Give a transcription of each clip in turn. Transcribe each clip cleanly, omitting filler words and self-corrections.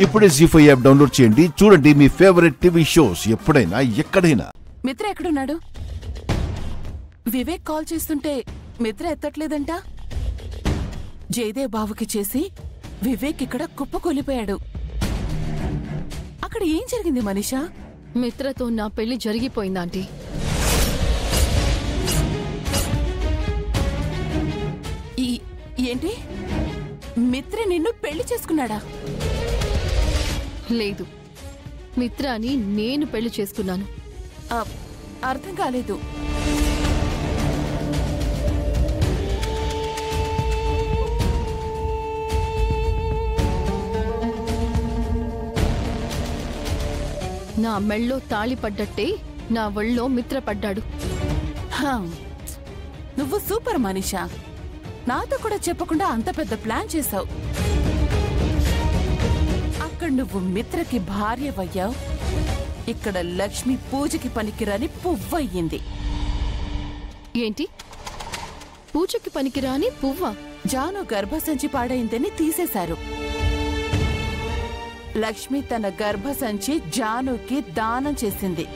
ఇప్పుడే జీ5 app download చేయండి. చూడండి మీ ఫేవరెట్ టీవీ షోస్ ఎప్పుడైనా ఎక్కడైనా. మిత్ర ఎక్కడున్నాడు? వివేక్ కాల్ చేస్తుంటే మిత్ర ఎత్తట్లేదంట. జయదేవ్ బావుకి చేసి వివేక్ ఇక్కడ కుప్పకూలిపోయాడు. అక్కడ ఏం జరిగింది మనీషా? మిత్రతో నా పెళ్లి జరిగిపోయింది ఆంటీ. ఏంటి? మిత్ర నిన్ను పెళ్లి చేసుకున్నాడా? లేదు, మిత్రాని నేను పెళ్లి చేసుకున్నాను. అర్థం కాలేదు. నా మెళ్ళో తాళి పడ్డట్టే నా ఒళ్ళో మిత్ర పడ్డాడు. నువ్వు సూపర్ మనీషా. నాతో కూడా చెప్పకుండా అంత పెద్ద ప్లాన్ చేశావు. అక్కడ నువ్వు మిత్రకి భార్యవయ్యావు, ఇక్కడ లక్ష్మి పూజకి పనికిరాని పువ్వయ్యింది. ఏంటి? పూజకి పనికిరాని పువ్వా? జాను గర్భసంచి పాడైందని తీసేశారు. లక్ష్మి తన గర్భసంచి జానుకి దానం చేసింది.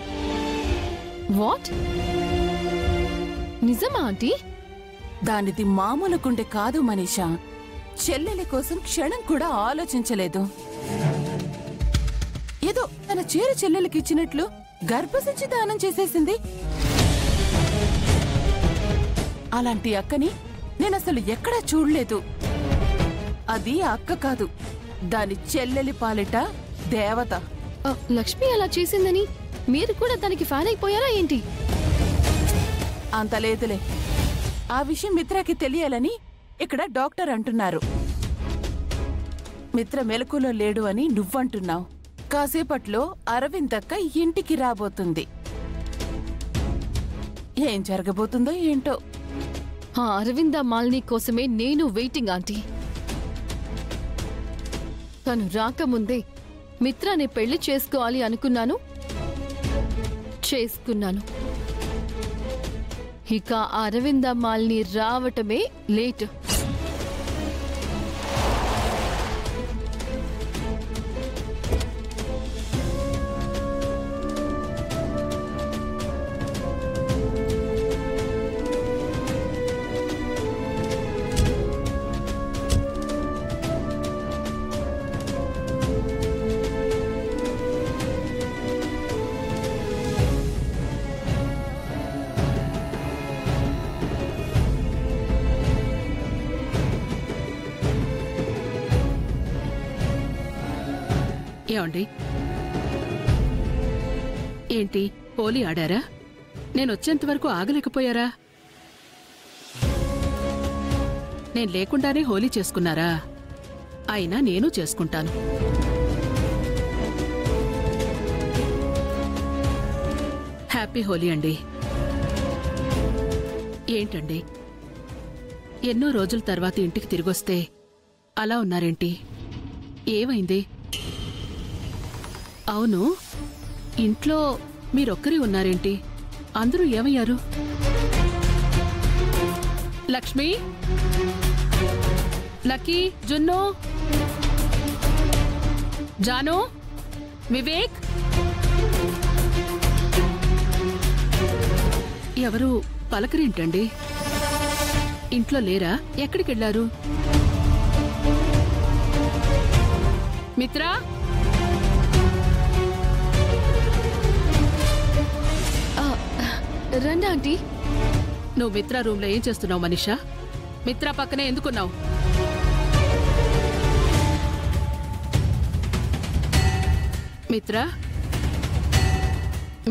వాట్? నిజమా ఆంటీ? దానిది మామూలు గుండె కాదు మనీషా. చెల్లెలి కోసం క్షణం కూడా ఆలోచించలేదు. ఏదో తన చీర చెల్లెలికి ఇచ్చినట్లు గర్భసంచి దానం చేసేసింది. అలాంటి అక్కని నేనసలు ఎక్కడా చూడలేదు. అది అక్క కాదు, దాని చెల్లెలి పాలిట దేవత. లక్ష్మి అలా చేసిందని మీరు కూడా దానికి ఫ్యాన్ అయిపోయారా ఏంటి? అంత లేదులే. ఆ విషయం మిత్రకి తెలియాలని ఇక్కడ డాక్టర్ అంటున్నారు. మిత్ర మెలకులో లేడు అని నువ్వంటున్నావు. కాసేపట్లో అరవింద్ అక్క ఇంటికి రాబోతుంది. ఏం జరగబోతుందో ఏంటో. ఆ అరవింద మాలిని కోసమే నేను వెయిటింగ్ ఆంటీ. తను రాకముందే మిత్రాన్ని పెళ్లి చేసుకోవాలి అనుకున్నాను, చేసుకున్నాను. ఇక అరవింద మాలిని రావటమే లేట్. ఏమండి, ఏంటి హోలీ ఆడారా? నేనొచ్చేంత వరకు ఆగలేకపోయారా? నేను లేకుండానే హోలీ చేసుకున్నారా? అయినా నేను చేసుకుంటాను. హ్యాపీ హోలీ అండి. ఏంటండి, ఎన్నో రోజుల తర్వాత ఇంటికి తిరిగొస్తే అలా ఉన్నారేంటి? ఏమైంది? అవును, ఇంట్లో మీరొక్కరే ఉన్నారేంటి? అందరూ ఏమయ్యారు? లక్ష్మి, లక్కీ, జున్ను, జాను, వివేక్, ఎవరు పలకరేంటండి? ఇంట్లో లేరా? ఎక్కడికెళ్లారు? మిత్రా, రండి ఆంటీ. నువ్వు మిత్రా రూమ్ లో ఏం చేస్తున్నావు మనీషా? మిత్రా పక్కనే ఎందుకున్నావు? మిత్రా,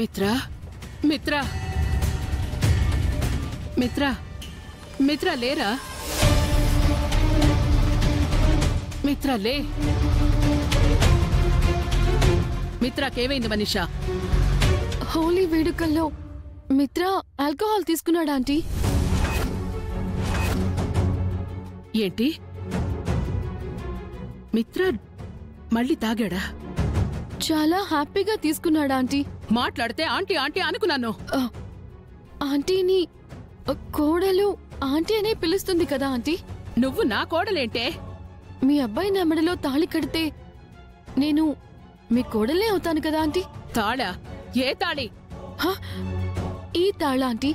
మిత్రా, మిత్రా, మిత్రా, మిత్రా లేరా? మిత్రా లే. మిత్రాకేమైంది మనీషా? హోలీ వేడుకల్లో మిత్ర ఆల్కహాల్ తీసుకున్నాడా ఆంటీ? ఏంటి? మిత్ర మళ్ళీ తాగాడా? చాలా హ్యాపీగా తీసుకున్నాడా ఆంటీ? మాట్లాడితే ఆంటీ ఆంటీ అనుకున్నాను. ఆంటీని కోడలు ఆంటీ అనే పిలుస్తుంది కదా ఆంటీ. నువ్వు నా కోడలేంటే? మీ అబ్బాయి నా మెడలో తాళి కడితే నేను మీ కోడలే అవుతాను కదా ఆంటీ. తాళా? ఏ తాళి? హ? ఈ తాళ ఆంటీ.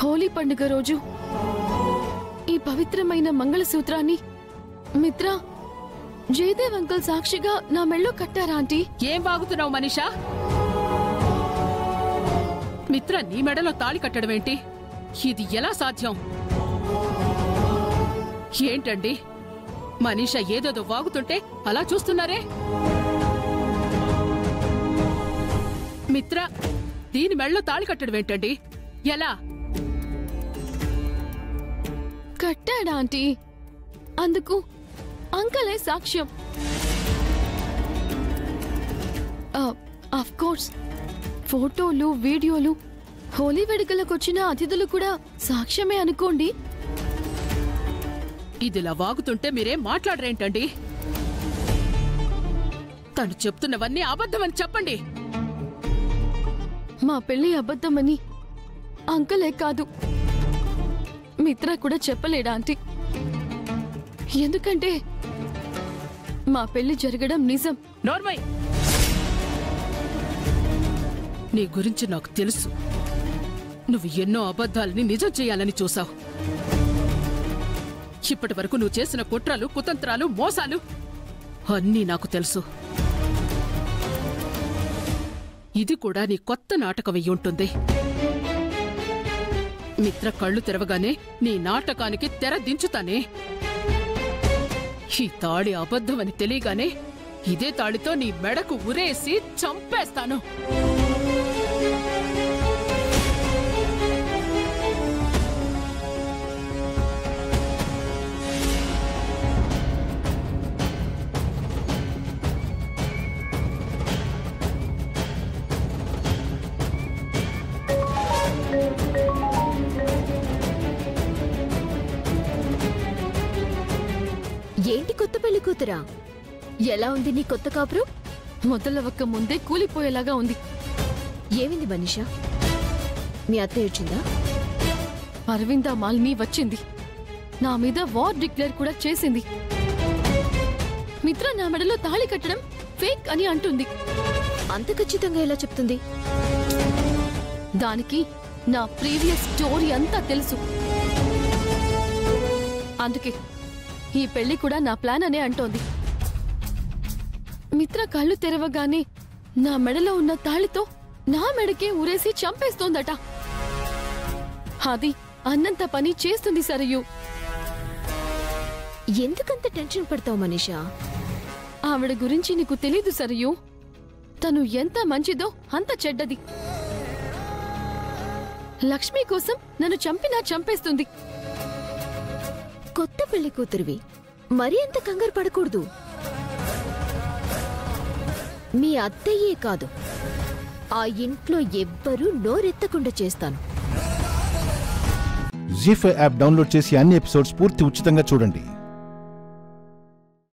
హోలీ పండుగ రోజు ఈ పవిత్రమైన మంగళసూత్రాన్ని మిత్ర జయదేవ్ అంకుల్ సాక్షిగా నా మెళ్ళో కట్టారా ఆంటీ? ఏం వాగుతున్నావు మనీషా? మిత్ర నీ మెడలో తాళి కట్టడం ఏంటి? ఇది ఎలా సాధ్యం? ఏంటండి మనీషా ఏదేదో వాగుతుంటే అలా చూస్తున్నారే? మిత్ర దీని మెడలో తాళి కట్టడం ఏంటండి? ఎలా కట్టాడా ఆంటీ? అందుకు అంకలే సాక్ష్యం. ఆఫ్ కోర్స్ ఫోటోలు, వీడియోలు, హోలీ వేడుకలకొచ్చిన అతిథులు కూడా సాక్ష్యమే అనుకోండి. ఇదిలా వాగుతుంటే మీరేం మాట్లాడరేంటండి? తను చెప్తున్నవన్నీ అబద్ధమని చెప్పండి. మా పెళ్లి అబద్ధమని అంకలే కాదు మిత్ర కూడా చెప్పలేడా ఆంటీ? ఎందుకంటే మా పెళ్లి జరగడం నిజం. నోర్మై, నీ గురించి నాకు తెలుసు. నువ్వు ఎన్నో అబద్ధాలని నిజం చేయాలని చూసావు. ఇప్పటి వరకు నువ్వు చేసిన కుట్రలు, కుతంత్రాలు, మోసాలు అన్నీ నాకు తెలుసు. ఇది కూడా నీ కొత్త నాటకం అయి ఉంటుంది. మిత్ర కళ్ళు తెరవగానే నీ నాటకానికి తెర దించుతానే. ఈ తాళి అబద్ధమని తెలియగానే ఇదే తాళితో నీ మెడకు ఉరేసి చంపేస్తాను. ఏంటి కొత్త పెళ్లి కూతురా? ఎలా ఉంది నీ కొత్త కాపురం? మొదలవక్క ముందే కూలిపోయేలాగా ఉంది. ఏమింది మనీషా? మీ అత్త ఏడ్చిందా? అరవింద మాలిని వచ్చింది. నా మీద వార్ డిక్లేర్ కూడా చేసింది. మిత్ర నా మెడలో తాళి కట్టడం ఫేక్ అని అంటుంది. అంత ఖచ్చితంగా ఎలా చెప్తుంది? దానికి నా ప్రీవియస్ స్టోరీ అంతా తెలుసు. అందుకే ఈ పెళ్లి కూడా నా ప్లాన్ అనే అంటోంది. మిత్ర కళ్ళు తెరవగానే నా మెడలో ఉన్న తాళితో నా మెడకే ఊరేసి చంపేస్తోందట. అది అన్నంత పని చేస్తుంది సరయు. ఎందుకంత టెన్షన్ పడతావు మనీషా? ఆవిడ గురించి నీకు తెలీదు సరయు. తను ఎంత మంచిదో అంత చెడ్డది. లక్ష్మి కోసం నన్ను చంపినా చంపేస్తుంది. కొత్త పెళ్లి కూతురివి, మరీ అంత కంగారు పడకూడదు. మీ అత్తయ్యే కాదు, ఆ ఇంట్లో ఎవ్వరూ నోరెత్తకుండా చేస్తాను. జీ5 యాప్ డౌన్లోడ్ చేసి అన్ని ఎపిసోడ్స్ పూర్తి ఉచితంగా చూడండి.